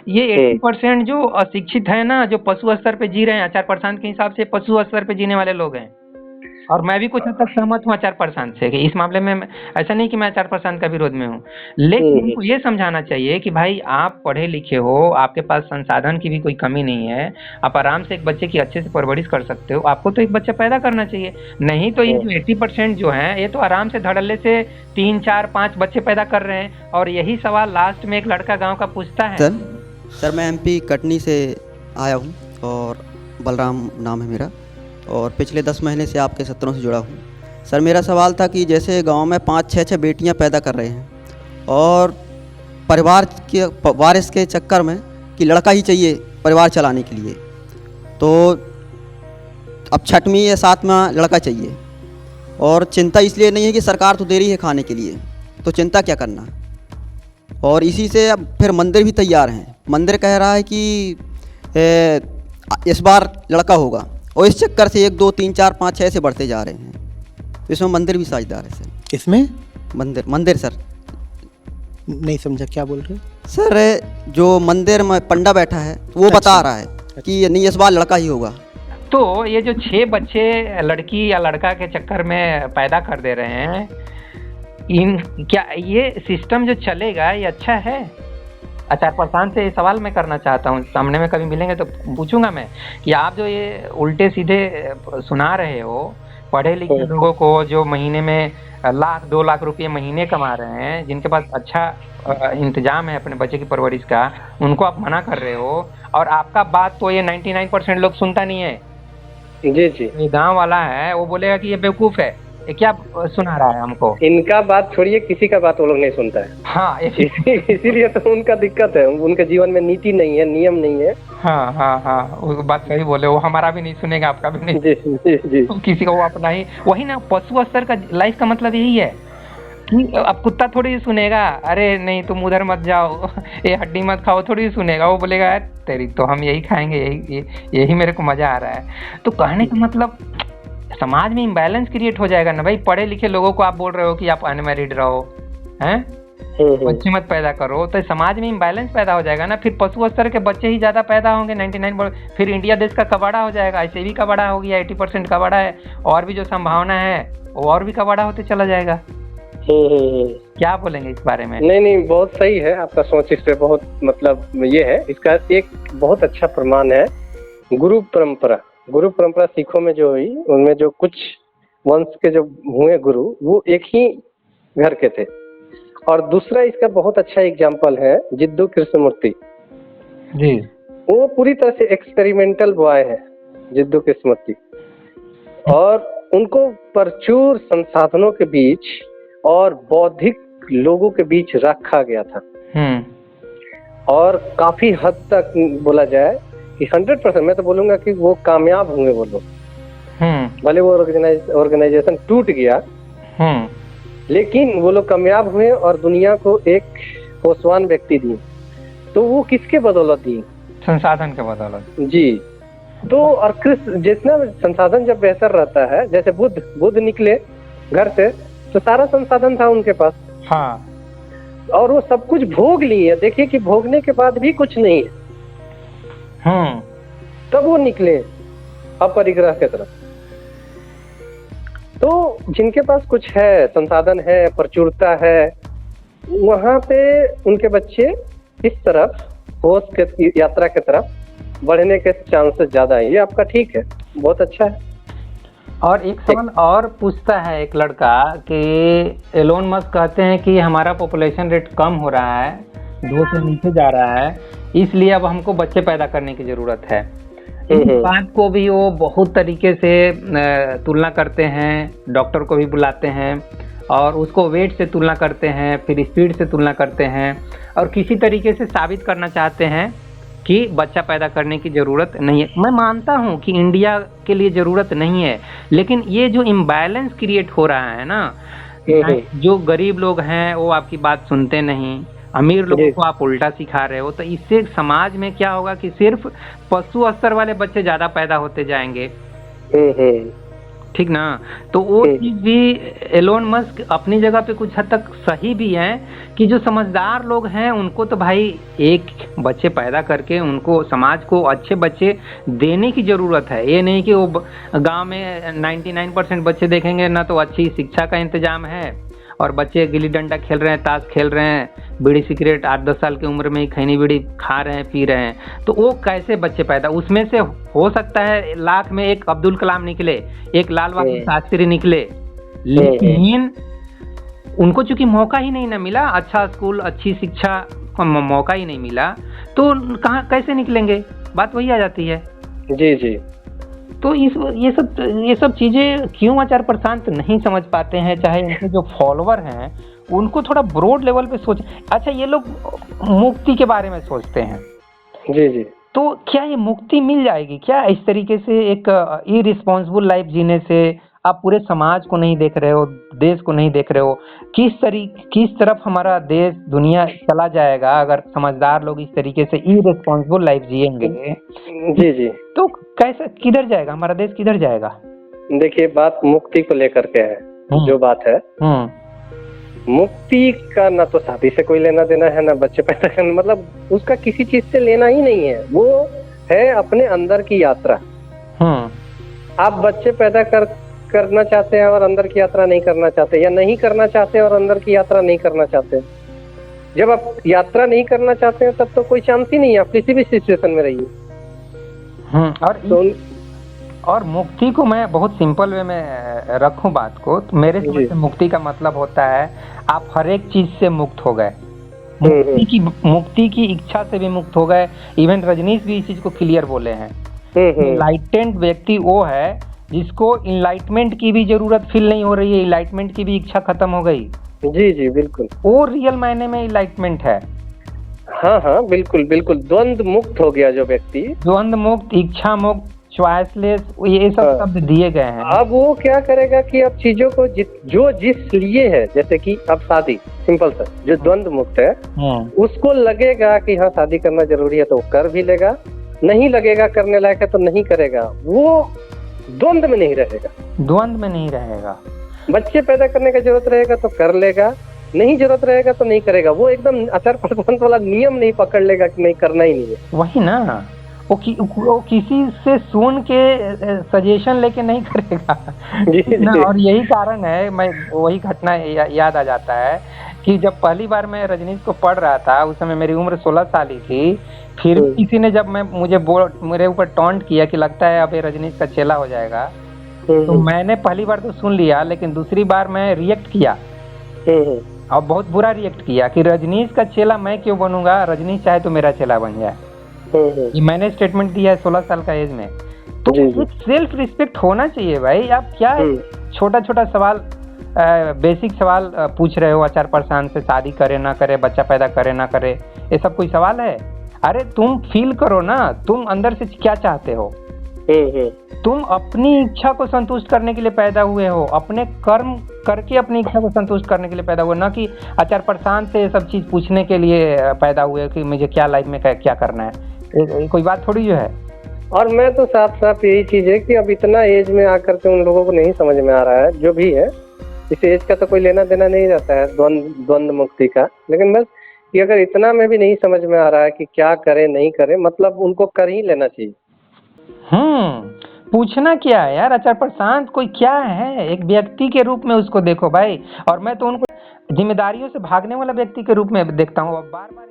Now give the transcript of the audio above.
ये 80% जो अशिक्षित है ना, जो पशु स्तर पे जी रहे हैं, 4% के हिसाब से पशु स्तर पे जीने वाले लोग हैं। और मैं भी कुछ हद तक सहमत हूँ 4% से कि इस मामले में ऐसा नहीं कि मैं 4% का विरोध में हूँ, लेकिन उनको ये समझाना चाहिए कि भाई आप पढ़े लिखे हो, आपके पास संसाधन की भी कोई कमी नहीं है, आप आराम से एक बच्चे की अच्छे से परवरिश कर सकते हो, आपको तो एक बच्चा पैदा करना चाहिए। नहीं तो ये जो 80% जो है, ये तो आराम से धड़ल्ले से 3, 4, 5 बच्चे पैदा कर रहे हैं। और यही सवाल लास्ट में एक लड़का गाँव का पूछता है। सर मैं MP कटनी से आया हूँ और बलराम नाम है मेरा, और पिछले 10 महीने से आपके सत्रों से जुड़ा हूँ। सर मेरा सवाल था कि जैसे गांव में 5-6 बेटियां पैदा कर रहे हैं और परिवार के वारिस के चक्कर में कि लड़का ही चाहिए परिवार चलाने के लिए, तो अब 6वीं या 7वां लड़का चाहिए, और चिंता इसलिए नहीं है कि सरकार तो दे रही है खाने के लिए, तो चिंता क्या करना। और इसी से अब फिर मंदिर भी तैयार हैं, मंदिर कह रहा है कि इस बार लड़का होगा, और इस चक्कर से 1, 2, 3, 4, 5, 6 से बढ़ते जा रहे हैं। तो इसमें मंदिर भी साझेदार है सर। इसमें मंदिर सर नहीं समझा, क्या बोल रहे हो सर? जो मंदिर में पंडा बैठा है वो बता रहा है कि नहीं इस बार लड़का ही होगा। तो ये जो 6 बच्चे लड़की या लड़का के चक्कर में पैदा कर दे रहे हैं, क्या ये सिस्टम जो चलेगा ये अच्छा है? 4% से ये सवाल मैं करना चाहता हूँ, सामने में कभी मिलेंगे तो पूछूंगा मैं कि आप जो ये उल्टे सीधे सुना रहे हो पढ़े लिखे लोगों को, जो महीने में 1-2 लाख रुपये महीने कमा रहे हैं, जिनके पास अच्छा इंतजाम है अपने बच्चे की परवरिश का, उनको आप मना कर रहे हो। और आपका बात तो ये 99% लोग सुनता नहीं है। जी जी, ये गाँव वाला है, वो बोलेगा कि ये बेवकूफ़ है, ये क्या सुना रहा है हमको। इनका बात छोड़िए, किसी का बात वो लोग नहीं सुनता है। हाँ इसीलिए तो उनका दिक्कत है, उनके जीवन में नीति नहीं है, नियम नहीं है। हाँ, वो बात सही बोले, वो हमारा भी नहीं सुनेगा, आपका भी नहीं। जी जी जी, किसी को वो अपना ही, वही ना, पशु स्तर का लाइफ का मतलब यही है कि अब कुत्ता थोड़ी सुनेगा, अरे नहीं तुम उधर मत जाओ, ये हड्डी मत खाओ, थोड़ी सुनेगा। वो बोलेगा यार तेरी तो हम यही खाएंगे, यही मेरे को मजा आ रहा है। तो कहने का मतलब समाज में इम्बैलेंस क्रिएट हो जाएगा ना भाई। पढ़े लिखे लोगों को आप बोल रहे हो कि आप अनमैरिड रहो, हैं, बच्चे मत पैदा करो, तो समाज में इम्बैलेंस पैदा हो जाएगा ना। फिर पशु स्तर के बच्चे ही ज्यादा पैदा होंगे 99, फिर इंडिया देश का कबाड़ा हो जाएगा। ऐसे भी कबाड़ा हो गया, 80% कबाड़ा है, और भी जो संभावना है वो और भी कबाड़ा होते चला जाएगा। क्या बोलेंगे इस बारे में? नहीं, बहुत सही है आपका सोच। इस पे बहुत मतलब ये है, इसका एक बहुत अच्छा प्रमाण है गुरु परंपरा सिखों में जो हुई, उनमें जो कुछ वंश के जो हुए गुरु, वो एक ही घर के थे। और दूसरा इसका बहुत अच्छा एग्जाम्पल है जिद्दू कृष्णमूर्ति जी। वो पूरी तरह से एक्सपेरिमेंटल बॉय है जिद्दू कृष्णमूर्ति, और उनको प्रचुर संसाधनों के बीच और बौद्धिक लोगों के बीच रखा गया था। और काफी हद तक बोला जाए कि 100%, मैं तो बोलूंगा कि वो कामयाब होंगे वो लोग। भले वो ऑर्गेनाइजेशन टूट गया, लेकिन वो लोग कामयाब हुए और दुनिया को एक होशवान व्यक्ति दिए। तो वो किसके बदौलत दिए? संसाधन के बदौलत जी। तो और जितना संसाधन जब बेहतर रहता है, जैसे बुद्ध निकले घर से तो सारा संसाधन था उनके पास। हाँ, और वो सब कुछ भोग लिए। देखिए कि भोगने के बाद भी कुछ नहीं है, तब वो निकले अपरिग्रह की तरफ। तो जिनके पास कुछ है, संसाधन है, प्रचुरता है, वहां पे उनके बच्चे इस तरफ होश के यात्रा की तरफ बढ़ने के चांसेस ज्यादा है। ये आपका ठीक है, बहुत अच्छा है। और एक सवाल और पूछता है एक लड़का कि एलोन मस्क कहते हैं कि हमारा पॉपुलेशन रेट कम हो रहा है, 2 से नीचे जा रहा है, इसलिए अब हमको बच्चे पैदा करने की जरूरत है। इस बात को भी वो बहुत तरीके से तुलना करते हैं, डॉक्टर को भी बुलाते हैं और उसको वेट से तुलना करते हैं, फिर स्पीड से तुलना करते हैं, और किसी तरीके से साबित करना चाहते हैं कि बच्चा पैदा करने की ज़रूरत नहीं है। मैं मानता हूँ कि इंडिया के लिए ज़रूरत नहीं है, लेकिन ये जो इम्बैलेंस क्रिएट हो रहा है ना, जो गरीब लोग हैं वो आपकी बात सुनते नहीं, अमीर लोगों को आप उल्टा सिखा रहे हो, तो इससे समाज में क्या होगा कि सिर्फ पशु स्तर वाले बच्चे ज़्यादा पैदा होते जाएंगे। ठीक ना। तो वो चीज भी एलोन मस्क अपनी जगह पे कुछ हद तक सही भी है कि जो समझदार लोग हैं उनको तो भाई एक बच्चे पैदा करके उनको समाज को अच्छे बच्चे देने की जरूरत है। ये नहीं कि वो गांव में 99% बच्चे देखेंगे ना तो अच्छी शिक्षा का इंतजाम है और बच्चे गिल्ली डंडा खेल रहे हैं, ताश खेल रहे हैं, बीड़ी सिगरेट 8-10 साल की उम्र में ही खैनी बीड़ी खा रहे हैं, पी रहे हैं। तो वो कैसे बच्चे पैदा, उसमें से हो सकता है लाख में एक अब्दुल कलाम निकले, एक लाल बहादुर शास्त्री निकले, लेकिन उनको चूंकि मौका ही नहीं ना मिला, अच्छा स्कूल अच्छी शिक्षा का मौका ही नहीं मिला, तो कहाँ कैसे निकलेंगे, बात वही आ जाती है। जी जी। तो ये सब चीजें क्यों आचार्य प्रशांत नहीं समझ पाते हैं, चाहे इनके जो फॉलोअर हैं उनको थोड़ा ब्रॉड लेवल पे सोच। अच्छा, ये लोग मुक्ति के बारे में सोचते हैं। जी जी। तो क्या ये मुक्ति मिल जाएगी क्या इस तरीके से एक इररिस्पॉन्सिबल लाइफ जीने से? आप पूरे समाज को नहीं देख रहे हो, देश को नहीं देख रहे हो, किस तरफ हमारा देश दुनिया चला जाएगा अगर समझदार लोग इस तरीके से इररिस्पॉन्सिबल लाइफ जिएंगे। जी जी। तो कैसे, किधर जाएगा हमारा देश, किधर जाएगा? देखिए, बात मुक्ति को लेकर के है। जो बात है, मुक्ति का ना तो शादी से कोई लेना देना है, ना बच्चे पैदा करना, मतलब उसका किसी चीज से लेना ही नहीं है। वो है अपने अंदर की यात्रा। आप बच्चे पैदा करना चाहते हैं और अंदर की यात्रा नहीं करना चाहते, या नहीं करना चाहते और अंदर की यात्रा नहीं करना चाहते। जब आप यात्रा नहीं करना चाहते हैं तब तो कोई चांस ही नहीं है, आप किसी भी सिचुएशन में रहिए। और मुक्ति को मैं बहुत सिंपल वे में रखूं बात को, तो मेरे समझ से मुक्ति का मतलब होता है आप हर एक चीज से मुक्त हो गए, मुक्ति की इच्छा से भी मुक्त हो गए। इवन रजनीश भी इस चीज को क्लियर बोले हैं। इनलाइटेंड व्यक्ति वो है जिसको इनलाइटमेंट की भी जरूरत फील नहीं हो रही है, इनलाइटमेंट की भी इच्छा खत्म हो गई। जी जी, बिल्कुल, वो रियल मायने में इनलाइटमेंट है। हाँ हाँ, बिल्कुल बिल्कुल, द्वंद मुक्त हो गया जो व्यक्ति, द्वंद मुक्त, इच्छा मुक्त, चॉइसलेस, ये सब शब्द दिए गए हैं। अब वो क्या करेगा कि अब चीजों को जो जिस लिए है, जैसे कि अब शादी, सिंपल सा, जो द्वंद मुक्त है उसको लगेगा कि हाँ शादी करना जरूरी है तो कर भी लेगा, नहीं लगेगा करने लायक है तो नहीं करेगा। वो द्वंद में नहीं रहेगा, द्वंद में नहीं रहेगा। बच्चे पैदा करने का जरूरत रहेगा तो कर लेगा, नहीं जरूरत रहेगा तो नहीं करेगा। वो एकदम आचार प्रशांत वाला नियम नहीं पकड़ लेगा कि नहीं करना ही नहीं है। वही ना, वो किसी से सुन के सजेशन लेके नहीं करेगा ना। और यही कारण है, मैं वही घटना याद आ जाता है कि जब पहली बार मैं रजनीश को पढ़ रहा था, उस समय मेरी उम्र 16 साल ही थी। फिर किसी ने जब मेरे ऊपर टॉन्ट किया कि लगता है अब ये रजनीश का चेला हो जाएगा, तो मैंने पहली बार तो सुन लिया, लेकिन दूसरी बार मैं रिएक्ट किया और बहुत बुरा रिएक्ट किया कि रजनीश का चेला मैं क्यों बनूंगा, रजनीश चाहे तो मेरा चेला बन जाए। ये मैंने स्टेटमेंट दिया है 16 साल का एज में। तो एक सेल्फ रिस्पेक्ट होना चाहिए भाई। आप क्या छोटा छोटा सवाल, बेसिक सवाल पूछ रहे हो आचार्य प्रशांत से, शादी करे ना करे, बच्चा पैदा करे ना करे, ये सब कोई सवाल है? अरे तुम फील करो ना, तुम अंदर से क्या चाहते हो। तुम अपनी इच्छा को संतुष्ट करने के लिए पैदा हुए हो, अपने कर्म करके अपनी इच्छा को संतुष्ट करने के लिए पैदा हुए, ना कि आचार्य प्रशांत से ये सब चीज पूछने के लिए पैदा हुए कि मुझे क्या लाइफ में क्या करना है। कोई बात थोड़ी जो है। और मैं तो साफ साफ यही चीज है कि अब इतना एज में आकर के उन लोगों को नहीं समझ में आ रहा है, जो भी है इस एज का तो कोई लेना देना नहीं रहता है द्वंद मुक्ति का, लेकिन बस कि अगर इतना में भी नहीं समझ में आ रहा है कि क्या करे नहीं करे, मतलब उनको कर ही लेना चाहिए। पूछना क्या है यार आचार्य प्रशांत, कोई क्या है, एक व्यक्ति के रूप में उसको देखो भाई। और मैं तो उनको जिम्मेदारियों से भागने वाला व्यक्ति के रूप में देखता हूँ। बार बार